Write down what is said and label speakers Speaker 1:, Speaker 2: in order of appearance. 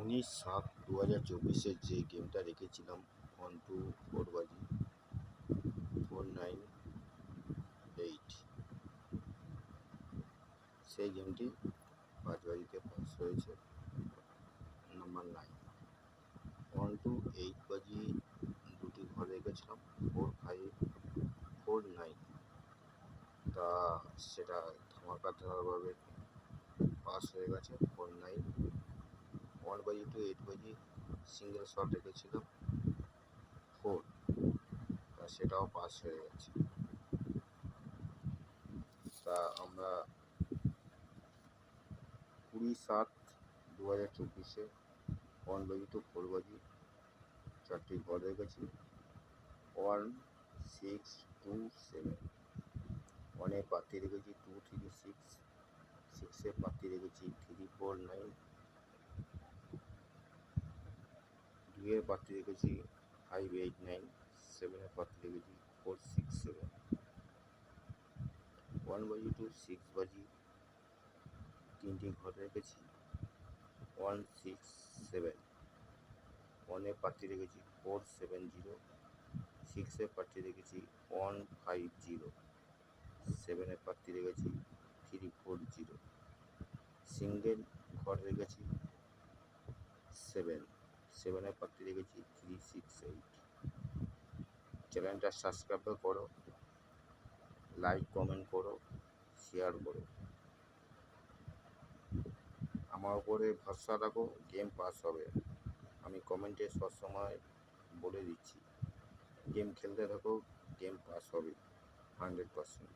Speaker 1: 19/7/2024 যে গেমটা রেখেছিলাম 1 2 4 বাজি 498, সেই গেমটি 5 বাজিতে পাস হয়েছে নাম্বার 9। 1 2 8 বাজি দুটি ঘর রেখেছিলাম 4 5 4 9, তা সেটা ধামাকাধারভাবে পাস হয়ে গেছে 4 9। 1 বাজি টু 8 বাজি সিঙ্গেল শট রেখেছিলাম 4, তা সেটাও পাস হয়ে গেছে। তা আমরা 20/7/2024 1 বাজি টু 4 বাজি 4টি ঘর রেখেছি 1 6 2 7। 1-এ প্রার্থী রেখেছি 2 3 6, 6-এ প্রার্থী রেখেছি 3 4 9, 2-এর প্রার্থী রেখেছি 5 8 9, 7-এর প্রার্থী রেখেছি 4 6 7। 1 বাজি টু 6 বাজি 3টি ঘর রেখেছি 1 6 7। 1-এর প্রার্থী রেখেছি 4 7 0, 6-এর প্রার্থী রেখেছি 1 5 0, 7-এর প্রার্থী রেখেছি 3 4 0। সিঙ্গেল ঘর রেখেছি 7, 7-এর প্রার্থী রেখেছি 3 6 8। চ্যানেলটা সাবস্ক্রাইব করো, লাইক কমেন্ট করো, শেয়ার করো। আমার উপরে ভরসা রাখো, গেম পাস হবে। আমি কমেন্টে সবসময় বলে দিচ্ছি, গেম খেলতে থাকো, গেম পাস হবে 100%।